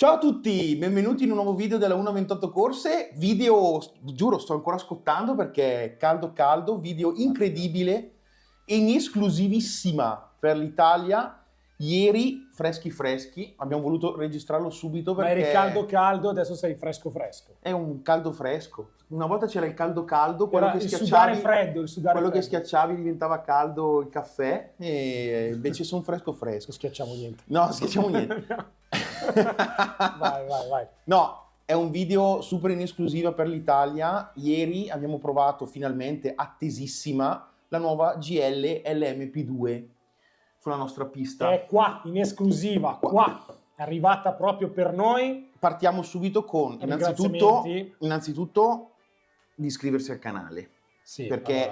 Ciao a tutti, benvenuti in un nuovo video della 128 Corse. Video, giuro, sto ancora scottando perché è caldo, video incredibile e in esclusivissima per l'Italia. Ieri, freschi, abbiamo voluto registrarlo subito Ma perché eri caldo, adesso sei fresco. è un caldo fresco. Una volta c'era il caldo, quello Era che il sudare schiacciavi, freddo, il sudare quello che freddo. schiacciavi diventava caldo il caffè e invece sono fresco. Non schiacciamo niente. No, non schiacciamo niente. Vai. No, è un video super in esclusiva per l'Italia. Ieri abbiamo provato finalmente, attesissima, la nuova GL LMP2 sulla nostra pista. È qua, in esclusiva, qua. È arrivata proprio per noi. Partiamo subito con, innanzitutto, di iscriversi al canale. Sì, perché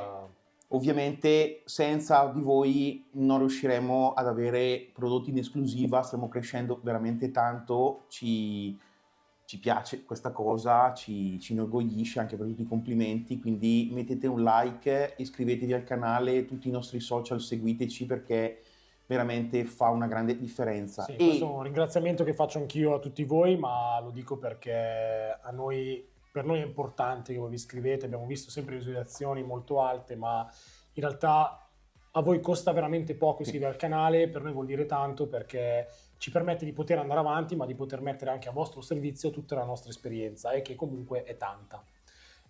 ovviamente senza di voi non riusciremo ad avere prodotti in esclusiva, stiamo crescendo veramente tanto, ci piace questa cosa, ci inorgoglisce anche per tutti i complimenti, quindi mettete un like, iscrivetevi al canale, tutti i nostri social seguiteci perché veramente fa una grande differenza. Sì, questo è un ringraziamento che faccio anch'io a tutti voi, ma lo dico perché per noi è importante che voi vi iscrivete. Abbiamo visto sempre visualizzazioni molto alte, ma in realtà a voi costa veramente poco iscrivervi al canale, per noi vuol dire tanto perché ci permette di poter andare avanti, ma di poter mettere anche a vostro servizio tutta la nostra esperienza e che comunque è tanta.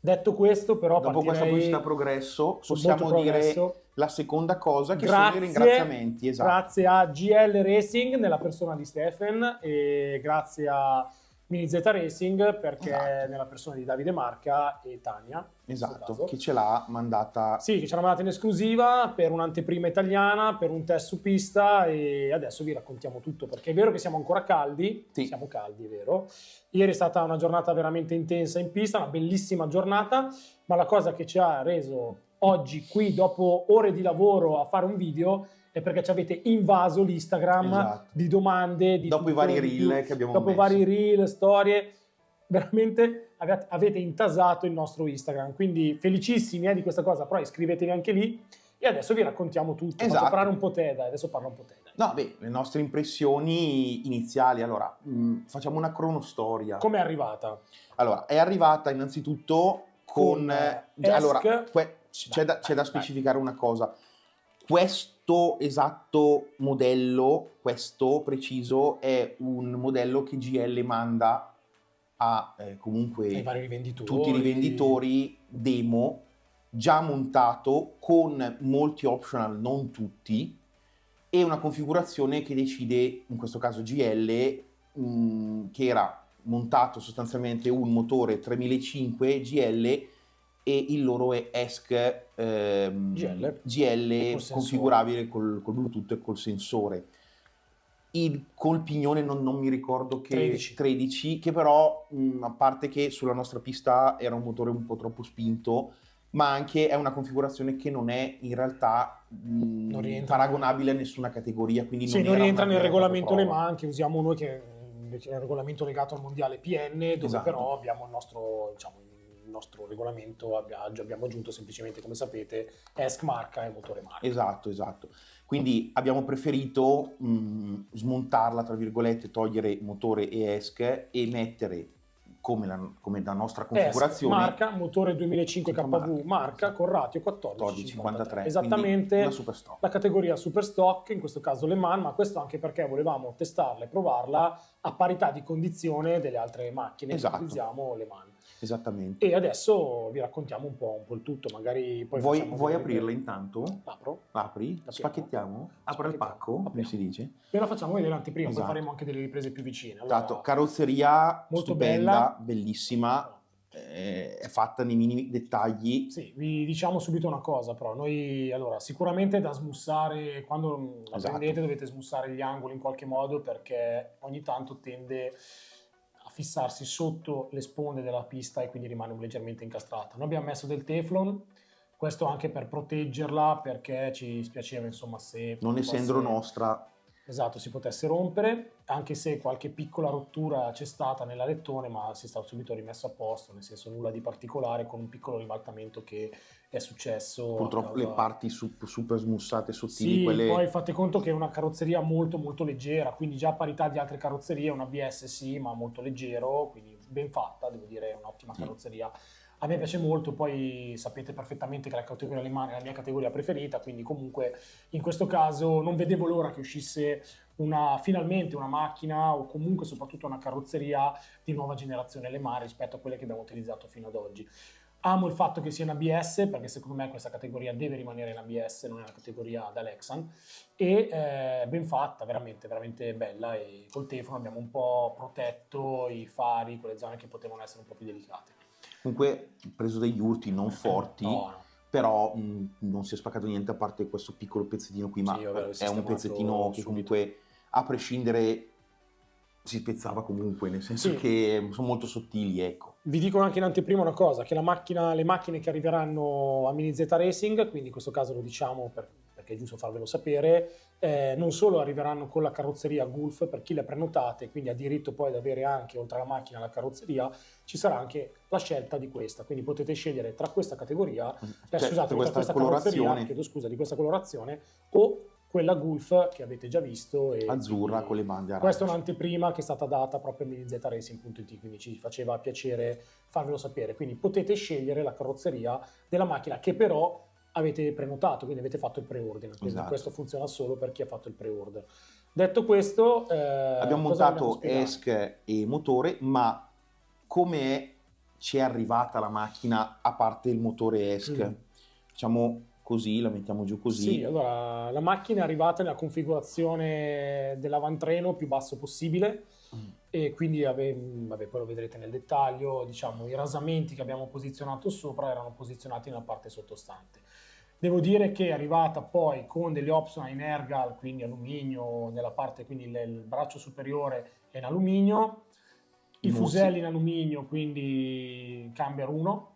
Detto questo, però, dopo questa pubblicità progresso, possiamo dire la seconda cosa che sono i ringraziamenti. Esatto. Grazie a GL Racing nella persona di Stephen e grazie a Mini Z Racing perché nella persona di Davide Marca e Tania. Esatto, che ce l'ha mandata. Sì, che ce l'ha mandata in esclusiva per un'anteprima italiana, per un test su pista e adesso vi raccontiamo tutto perché è vero che siamo ancora caldi, sì. Siamo caldi, è vero. Ieri è stata una giornata veramente intensa in pista, una bellissima giornata, ma la cosa che ci ha reso oggi qui dopo ore di lavoro a fare un video è perché ci avete invaso l'Instagram di domande, dopo i vari reel che abbiamo messo. Vari reel, storie, veramente avete intasato il nostro Instagram, quindi felicissimi di questa cosa, però iscrivetevi anche lì e adesso vi raccontiamo tutto. Esatto. Faccio parlare un po' te, adesso parla un po' te. No, le nostre impressioni iniziali, allora, facciamo una cronostoria. Come è arrivata? Allora, è arrivata innanzitutto con allora, c'è da specificare una cosa. Questo esatto modello, questo preciso, è un modello che GL manda a comunque tutti i rivenditori demo, già montato con molti optional, non tutti, e una configurazione che decide, in questo caso GL, che era montato sostanzialmente un motore 3005 GL e il loro è ESC GL configurabile col Bluetooth e col sensore. Il colpignone non mi ricordo che 13 che però a parte che sulla nostra pista era un motore un po' troppo spinto, ma anche è una configurazione che non è in realtà paragonabile a nessuna categoria, quindi non rientra nel regolamento Le Mans che usiamo noi, che è un regolamento legato al mondiale PN, dove però abbiamo il nostro regolamento, abbiamo aggiunto semplicemente, come sapete, ESC marca e motore marca. Esatto. Quindi abbiamo preferito smontarla, tra virgolette, togliere motore e ESC e mettere come la nostra configurazione. ESC marca, motore 2005 KV marca con ratio 1453. Esattamente la super stock. La categoria super stock, in questo caso Le Mans, ma questo anche perché volevamo testarla e provarla a parità di condizione delle altre macchine che utilizziamo Le Mans. Esattamente. E adesso vi raccontiamo un po' il tutto, magari poi vuoi aprirla intanto? Apro. Apri? Spacchettiamo? Apre il pacco, come si dice? Ve la facciamo vedere l'anteprima, poi faremo anche delle riprese più vicine. Allora, carrozzeria molto stupenda, bellissima, è fatta nei minimi dettagli. Sì, vi diciamo subito una cosa però, noi sicuramente da smussare, quando la prendete dovete smussare gli angoli in qualche modo perché ogni tanto tende a fissarsi sotto le sponde della pista e quindi rimane leggermente incastrata. Noi abbiamo messo del Teflon, questo anche per proteggerla perché ci spiaceva insomma se non essendo nostra si potesse rompere. anche se qualche piccola rottura c'è stata nell'alettone, ma si è stato subito rimesso a posto, nel senso nulla di particolare, con un piccolo ribaltamento che è successo. Purtroppo le parti super smussate, sottili, sì, quelle... poi fate conto che è una carrozzeria molto molto leggera, quindi già a parità di altre carrozzerie, un ABS sì, ma molto leggero, quindi ben fatta, devo dire, è un'ottima carrozzeria. A me piace molto, poi sapete perfettamente che la categoria alemana è la mia categoria preferita, quindi comunque in questo caso non vedevo l'ora che uscisse finalmente una macchina o comunque soprattutto una carrozzeria di nuova generazione alemana rispetto a quelle che abbiamo utilizzato fino ad oggi. Amo il fatto che sia in ABS, perché secondo me questa categoria deve rimanere in ABS, non è una categoria da Lexan, e ben fatta, veramente, veramente bella, e col Teflon abbiamo un po' protetto i fari, quelle zone che potevano essere un po' più delicate. Comunque, preso degli urti non forti, no. però non si è spaccato niente a parte questo piccolo pezzettino qui, ma sì, vabbè, è un pezzettino che comunque, a prescindere, si spezzava comunque, nel senso che sono molto sottili, ecco. Vi dico anche in anteprima una cosa, che le macchine che arriveranno a Mini Z Racing, quindi in questo caso lo diciamo perché è giusto farvelo sapere, non solo arriveranno con la carrozzeria Gulf per chi le ha prenotate, quindi ha diritto poi ad avere anche, oltre alla macchina, la carrozzeria, ci sarà anche la scelta di questa, quindi potete scegliere tra questa categoria, scusate, tra questa colorazione, chiedo scusa, di questa colorazione, o quella Gulf che avete già visto, e azzurra con le bande arancioni. Questa è un'anteprima che è stata data proprio a minizracing.it, quindi ci faceva piacere farvelo sapere. Quindi potete scegliere la carrozzeria della macchina che però avete prenotato, quindi avete fatto il pre-order. Quindi questo funziona solo per chi ha fatto il pre-order. Detto questo, abbiamo montato ESC e motore, ma come ci è arrivata la macchina a parte il motore ESC? Diciamo così, la mettiamo giù così. Sì, allora la macchina è arrivata nella configurazione dell'avantreno più basso possibile, e quindi vabbè, poi lo vedrete nel dettaglio, diciamo i rasamenti che abbiamo posizionato sopra erano posizionati nella parte sottostante. Devo dire che è arrivata poi con delle optional in Ergal, quindi alluminio nella parte, quindi il braccio superiore è in alluminio, i fuselli in alluminio, quindi camber 1,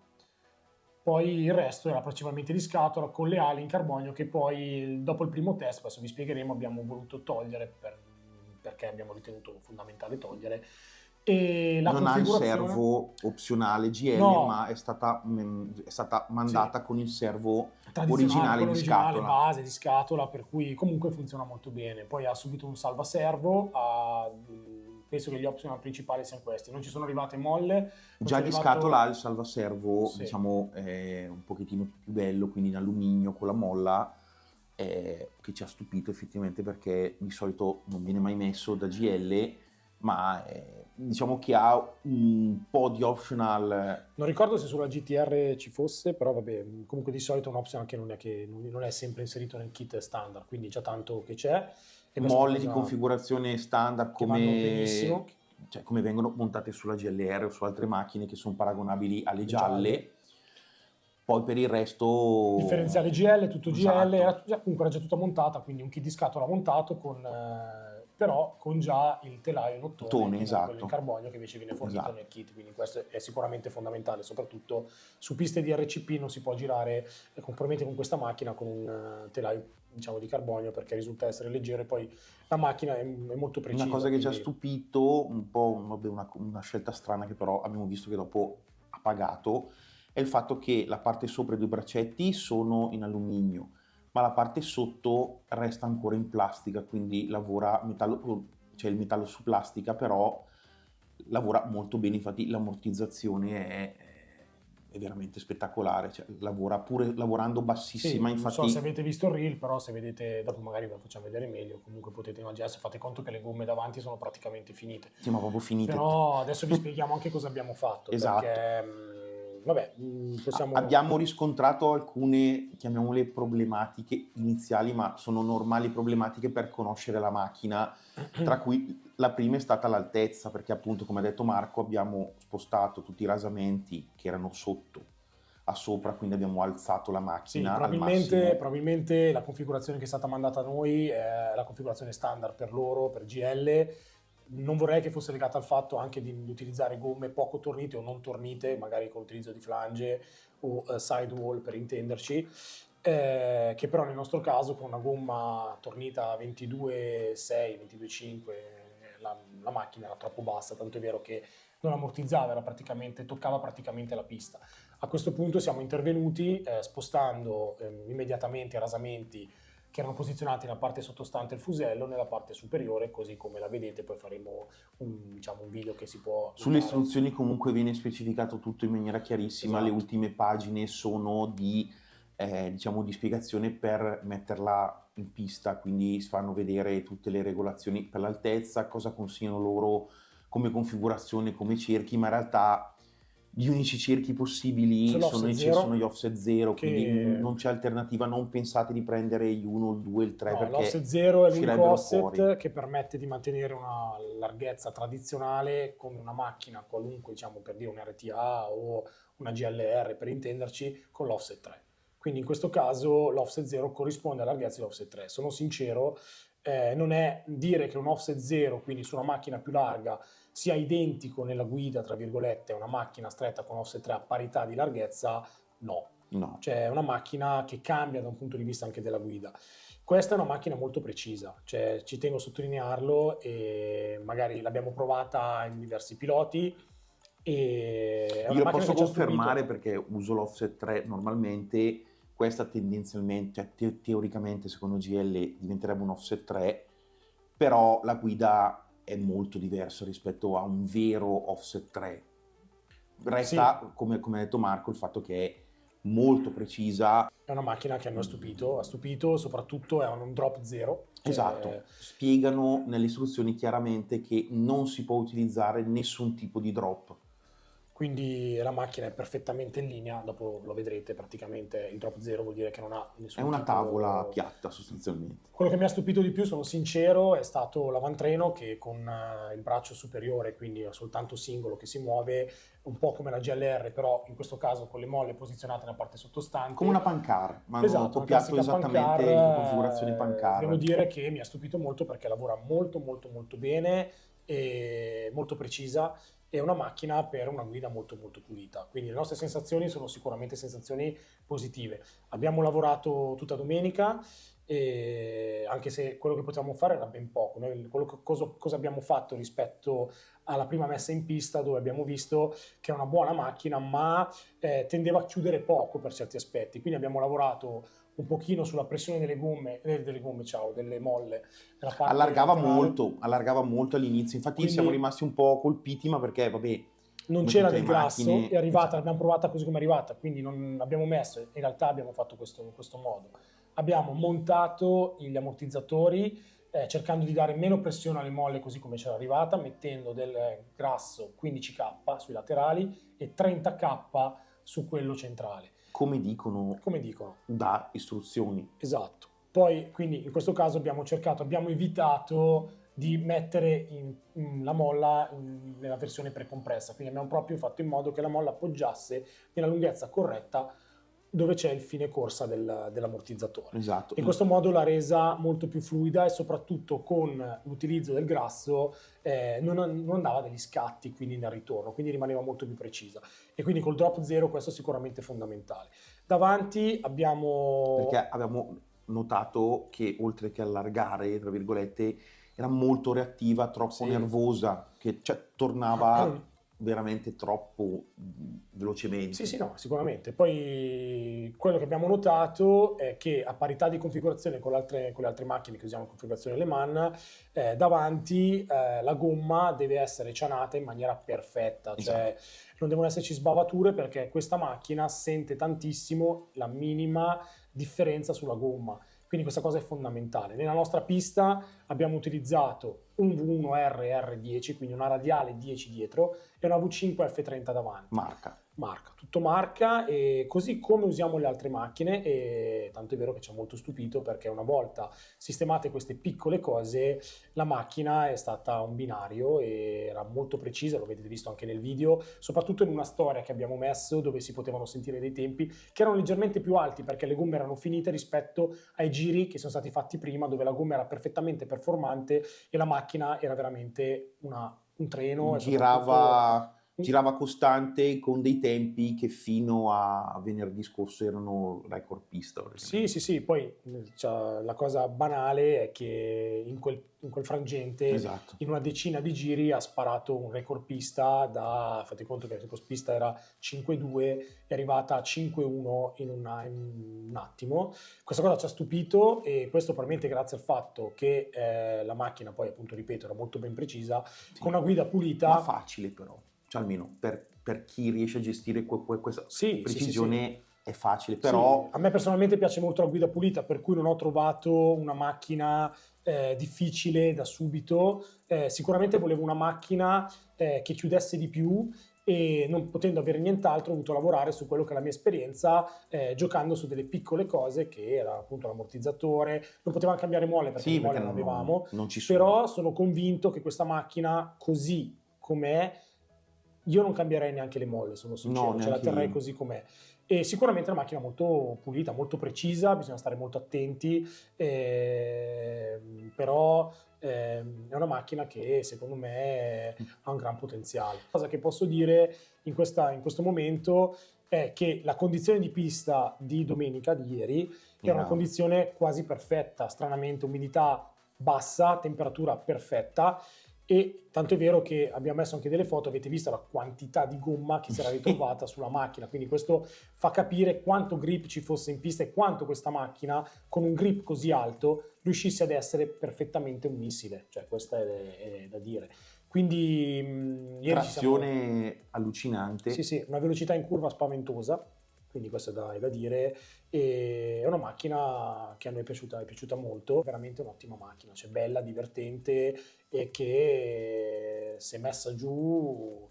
poi il resto era principalmente di scatola con le ali in carbonio che poi dopo il primo test, adesso vi spiegheremo, abbiamo voluto togliere perché abbiamo ritenuto fondamentale togliere. E la non ha il servo opzionale GL, no, ma è stata mandata con il servo originale di scatola, base di scatola, per cui comunque funziona molto bene. Poi ha subito un salvaservo, penso che gli optional principali siano questi. Non ci sono arrivate molle. Già di scatola il salvaservo, diciamo, è un pochettino più bello, quindi in alluminio con la molla, che ci ha stupito effettivamente perché di solito non viene mai messo da GL, ma diciamo che ha un po' di optional. Non ricordo se sulla GTR ci fosse, però vabbè, comunque di solito è un optional che non è sempre inserito nel kit standard, quindi già tanto che c'è. Molle di configurazione standard come vengono montate sulla GLR o su altre macchine che sono paragonabili alle gialle. Poi per il resto differenziale GL, tutto GL, comunque era già tutta montata, quindi un kit di scatola montato però con già il telaio in ottone, quello in carbonio che invece viene fornito nel kit, quindi questo è sicuramente fondamentale, soprattutto su piste di RCP non si può girare probabilmente con questa macchina con un telaio, diciamo, di carbonio, perché risulta essere leggero e poi la macchina è molto precisa. Una cosa che ci ha stupito, un po' una scelta strana che però abbiamo visto che dopo ha pagato, è il fatto che la parte sopra i due braccetti sono in alluminio, ma la parte sotto resta ancora in plastica, quindi lavora il metallo su plastica, però lavora molto bene, infatti l'ammortizzazione è veramente spettacolare, cioè, lavora pure lavorando bassissima. Sì, infatti, non so se avete visto il reel, però se vedete, dopo magari ve lo facciamo vedere meglio, comunque potete immaginare, se fate conto che le gomme davanti sono praticamente finite. Sì, ma proprio finite. Però adesso vi spieghiamo anche cosa abbiamo fatto. Esatto. Perché, vabbè, abbiamo riscontrato alcune, chiamiamole, problematiche iniziali, ma sono normali problematiche per conoscere la macchina, tra cui la prima è stata l'altezza, perché appunto, come ha detto Marco, abbiamo spostato tutti i rasamenti che erano sotto a sopra, quindi abbiamo alzato la macchina al massimo. Probabilmente la configurazione che è stata mandata a noi è la configurazione standard per loro, per GL. Non vorrei che fosse legata al fatto anche di utilizzare gomme poco tornite o non tornite, magari con l'utilizzo di flange o sidewall, per intenderci, che però nel nostro caso con una gomma tornita 22,6, 22,5 la macchina era troppo bassa, tanto è vero che non ammortizzava, toccava praticamente la pista. A questo punto siamo intervenuti spostando immediatamente i rasamenti che erano posizionati nella parte sottostante il fusello nella parte superiore, così come la vedete. Poi faremo un video che si può... Sulle istruzioni comunque viene specificato tutto in maniera chiarissima, esatto. Le ultime pagine sono di spiegazione per metterla in pista, quindi si fanno vedere tutte le regolazioni per l'altezza, cosa consigliano loro come configurazione, come cerchi, ma in realtà gli unici cerchi possibili sono gli offset 0, quindi non c'è alternativa, non pensate di prendere gli 1, il 2, il 3, perché l'offset 0 è l'unico offset che permette di mantenere una larghezza tradizionale come una macchina qualunque, per dire un RTA o una GLR per intenderci, con l'offset 3. Quindi in questo caso l'offset 0 corrisponde alla larghezza dell'offset 3. Sono sincero, non è dire che un offset 0, quindi su una macchina più larga, sia identico nella guida, tra virgolette, a una macchina stretta con offset 3 a parità di larghezza, no. Cioè è una macchina che cambia da un punto di vista anche della guida. Questa è una macchina molto precisa, ci tengo a sottolinearlo, e magari l'abbiamo provata in diversi piloti. E io lo posso confermare perché uso l'offset 3 normalmente. Questa tendenzialmente, teoricamente secondo GL diventerebbe un offset 3, però la guida è molto diversa rispetto a un vero offset 3. Resta, sì, come ha detto Marco, il fatto che è molto precisa. È una macchina che ha stupito, soprattutto è un drop 0. Esatto, spiegano nelle istruzioni chiaramente che non si può utilizzare nessun tipo di drop. Quindi la macchina è perfettamente in linea, dopo lo vedrete, praticamente il drop 0 vuol dire che non ha nessun È una tavola piatta sostanzialmente. Quello che mi ha stupito di più, sono sincero, è stato l'avantreno che con il braccio superiore, quindi soltanto singolo che si muove, un po' come la GLR, però in questo caso con le molle posizionate nella parte sottostante. Come una pancar, ma esatto, hanno copiato esattamente in configurazione pancar. Devo dire che mi ha stupito molto perché lavora molto molto molto bene e molto precisa. È una macchina per una guida molto molto pulita, quindi le nostre sensazioni sono sicuramente sensazioni positive. Abbiamo lavorato tutta domenica, e anche se quello che potevamo fare era ben poco. Noi cosa abbiamo fatto rispetto alla prima messa in pista, dove abbiamo visto che è una buona macchina, ma tendeva a chiudere poco per certi aspetti, quindi abbiamo lavorato un pochino sulla pressione delle molle. Allargava molto all'inizio, infatti quindi siamo rimasti un po' colpiti, ma perché non c'era del grasso, è arrivata, l'abbiamo provata così come è arrivata, quindi non abbiamo messo, in realtà abbiamo fatto questo modo. Abbiamo montato gli ammortizzatori cercando di dare meno pressione alle molle così come c'era arrivata, mettendo del grasso 15K sui laterali e 30K su quello centrale. Come dicono da istruzioni. Esatto. Poi, quindi in questo caso abbiamo evitato di mettere la molla nella versione precompressa, quindi abbiamo proprio fatto in modo che la molla appoggiasse nella lunghezza corretta dove c'è il fine corsa dell'ammortizzatore. Esatto. In questo modo l'ha resa molto più fluida, e soprattutto con l'utilizzo del grasso non andava degli scatti quindi nel ritorno, quindi rimaneva molto più precisa, e quindi col drop 0 questo è sicuramente fondamentale. Davanti abbiamo notato che oltre che allargare, tra virgolette, era molto reattiva, troppo nervosa, che tornava veramente troppo velocemente. Sì, no, sicuramente. Poi quello che abbiamo notato è che a parità di configurazione con le altre macchine che usiamo in configurazione Le Mans, davanti la gomma deve essere cianata in maniera perfetta, cioè non devono esserci sbavature, perché questa macchina sente tantissimo la minima differenza sulla gomma. Quindi questa cosa è fondamentale. Nella nostra pista abbiamo utilizzato un V1R R10, quindi una radiale 10 dietro, e una V5 F30 davanti. Marca, tutto marca, e così come usiamo le altre macchine, e tanto è vero che ci ha molto stupito, perché una volta sistemate queste piccole cose la macchina è stata un binario e era molto precisa, lo avete visto anche nel video, soprattutto in una storia che abbiamo messo dove si potevano sentire dei tempi che erano leggermente più alti, perché le gomme erano finite rispetto ai giri che sono stati fatti prima, dove la gomma era perfettamente performante e la macchina era veramente un treno. Girava girava costante con dei tempi che fino a venerdì scorso erano record pista. Sì, poi cioè, la cosa banale è che in quel frangente, Esatto. in una decina di giri ha sparato un record pista fate conto che il record pista era 5.2, è arrivata a 5.1 in un attimo. Questa cosa ci ha stupito, e questo probabilmente grazie al fatto che la macchina poi, appunto, ripeto, era molto ben precisa, Sì. con una guida pulita. Ma facile però, cioè almeno per chi riesce a gestire questa precisione. Sì. È facile, però... Sì, a me personalmente piace molto la guida pulita, per cui non ho trovato una macchina difficile da subito. Sicuramente volevo una macchina che chiudesse di più, e non potendo avere nient'altro ho dovuto lavorare su quello che è la mia esperienza, giocando su delle piccole cose, che era appunto l'ammortizzatore. Non potevamo cambiare molle perché le molle non avevamo, non ci sono. Però sono convinto che questa macchina, così com'è, io non cambierei neanche le molle, sono sincero, ce la terrei così com'è. E sicuramente è una macchina molto pulita, molto precisa, bisogna stare molto attenti, però è una macchina che secondo me ha un gran potenziale. Cosa che posso dire in questo momento è che la condizione di pista di domenica, di ieri, era una condizione quasi perfetta, stranamente umidità bassa, temperatura perfetta. E tanto è vero che abbiamo messo anche delle foto, avete visto la quantità di gomma che si era ritrovata sulla macchina, quindi questo fa capire quanto grip ci fosse in pista e quanto questa macchina, con un grip così alto, riuscisse ad essere perfettamente un missile, cioè questo è da dire. Quindi ieri trazione allucinante. Sì, una velocità in curva spaventosa, quindi questo è da dire, e è una macchina che a noi è piaciuta molto, veramente un'ottima macchina, cioè bella, divertente, e che se messa giù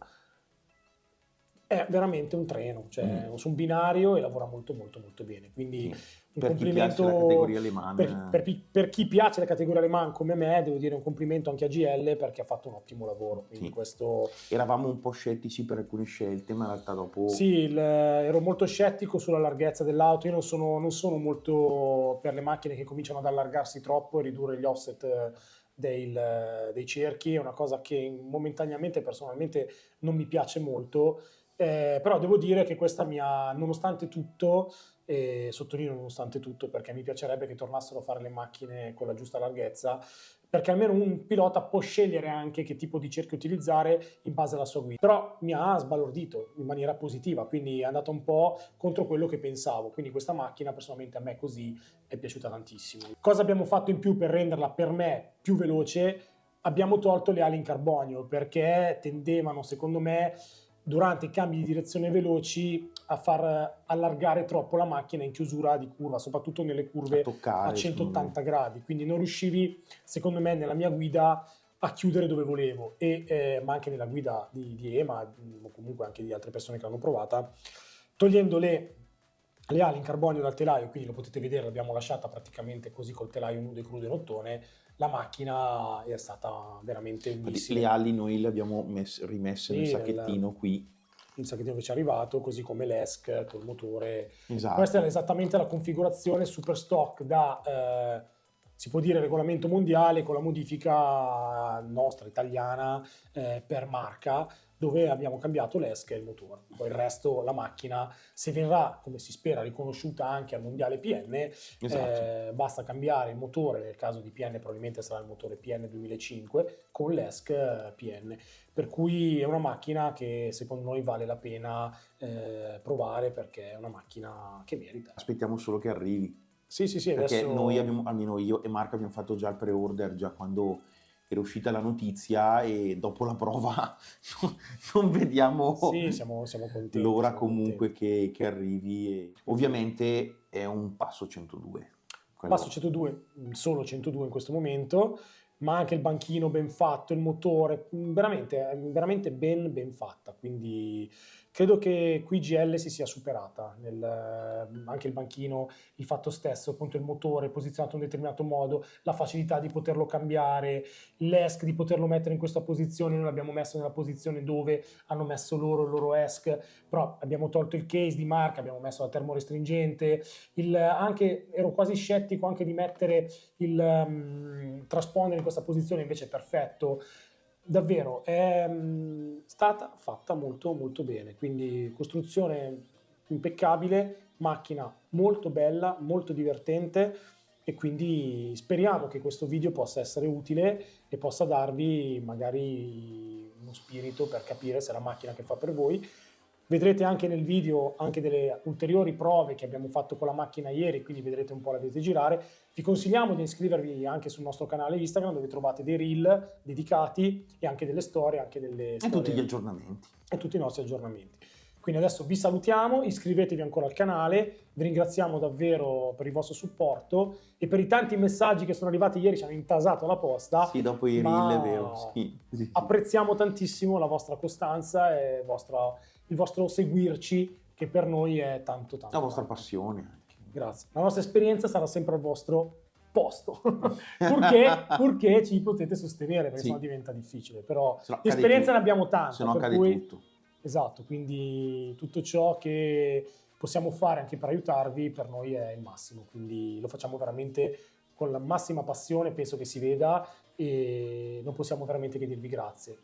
è veramente un treno, cioè su un binario, e lavora molto molto molto bene, quindi un per complimento chi piace la categoria Le Mans, per chi piace la categoria Le Mans come me, devo dire un complimento anche a GL, perché ha fatto un ottimo lavoro, quindi questo... Eravamo un po' scettici per alcune scelte, ma in realtà dopo... Sì, ero molto scettico sulla larghezza dell'auto. Io non sono molto per le macchine che cominciano ad allargarsi troppo e ridurre gli offset dei cerchi, è una cosa che momentaneamente personalmente non mi piace molto, però devo dire che questa nonostante tutto, sottolineo nonostante tutto, perché mi piacerebbe che tornassero a fare le macchine con la giusta larghezza, perché almeno un pilota può scegliere anche che tipo di cerchio utilizzare in base alla sua guida. Però mi ha sbalordito in maniera positiva, quindi è andata un po' contro quello che pensavo, quindi questa macchina personalmente a me così è piaciuta tantissimo. Cosa abbiamo fatto in più per renderla per me più veloce? Abbiamo tolto le ali in carbonio, perché tendevano, secondo me, durante i cambi di direzione veloci a far allargare troppo la macchina in chiusura di curva, soprattutto nelle curve a 180 gradi, quindi non riuscivi, secondo me, nella mia guida a chiudere dove volevo, ma anche nella guida di Ema, o comunque anche di altre persone che l'hanno provata, togliendo le ali in carbonio dal telaio, quindi lo potete vedere, l'abbiamo lasciata praticamente così col telaio nudo e crudo in ottone. La macchina è stata veramente un missile. Le ali noi le abbiamo rimesse nel sacchettino qui. Il sacchettino che ci è arrivato, così come l'ESC col motore. Esatto. Questa è esattamente la configurazione super stock da, si può dire, regolamento mondiale, con la modifica nostra, italiana, per marca, dove abbiamo cambiato l'ESC e il motore. Poi il resto, la macchina, se verrà, come si spera, riconosciuta anche al mondiale PN, esatto, basta cambiare il motore. Nel caso di PN probabilmente sarà il motore PN 2005 con l'ESC PN, per cui è una macchina che secondo noi vale la pena provare, perché è una macchina che merita. Aspettiamo solo che arrivi. Sì, perché adesso... noi abbiamo, almeno io e Marco, abbiamo fatto già il pre-order già quando era uscita la notizia, e dopo la prova non vediamo siamo contenti, l'ora comunque che arrivi. E ovviamente è un passo 102. Passo 102, solo 102 in questo momento, ma anche il banchino ben fatto, il motore, veramente ben fatta, quindi credo che qui GL si sia superata, anche il banchino, il fatto stesso, appunto il motore posizionato in un determinato modo, la facilità di poterlo cambiare, l'ESC di poterlo mettere in questa posizione. Noi l'abbiamo messo nella posizione dove hanno messo il loro ESC, però abbiamo tolto il case di marca, abbiamo messo la termorestringente, anche ero quasi scettico anche di mettere il transponder in questa posizione, invece è perfetto. davvero è stata fatta molto molto bene, quindi costruzione impeccabile, macchina molto bella, molto divertente, e quindi speriamo che questo video possa essere utile e possa darvi magari uno spirito per capire se è la macchina che fa per voi. Vedrete anche nel video anche delle ulteriori prove che abbiamo fatto con la macchina ieri, quindi vedrete un po' la vedete girare. Vi consigliamo di iscrivervi anche sul nostro canale Instagram, dove trovate dei reel dedicati e anche delle storie, e tutti gli aggiornamenti. E tutti i nostri aggiornamenti. Quindi adesso vi salutiamo, iscrivetevi ancora al canale, vi ringraziamo davvero per il vostro supporto e per i tanti messaggi che sono arrivati ieri, ci hanno intasato la posta. Sì, dopo i reel è vero. Sì. Apprezziamo tantissimo la vostra costanza e il vostro seguirci, che per noi è tanto tanto. La vostra passione. Grazie. La nostra esperienza sarà sempre al vostro posto, purché ci potete sostenere, perché sennò diventa difficile. Però l'esperienza ne abbiamo tanta. Se no accade tutto. Esatto, quindi tutto ciò che possiamo fare anche per aiutarvi per noi è il massimo, quindi lo facciamo veramente con la massima passione, penso che si veda, e non possiamo veramente che dirvi grazie.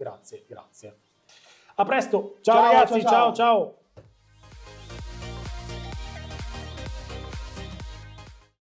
A presto, ciao ragazzi, ciao.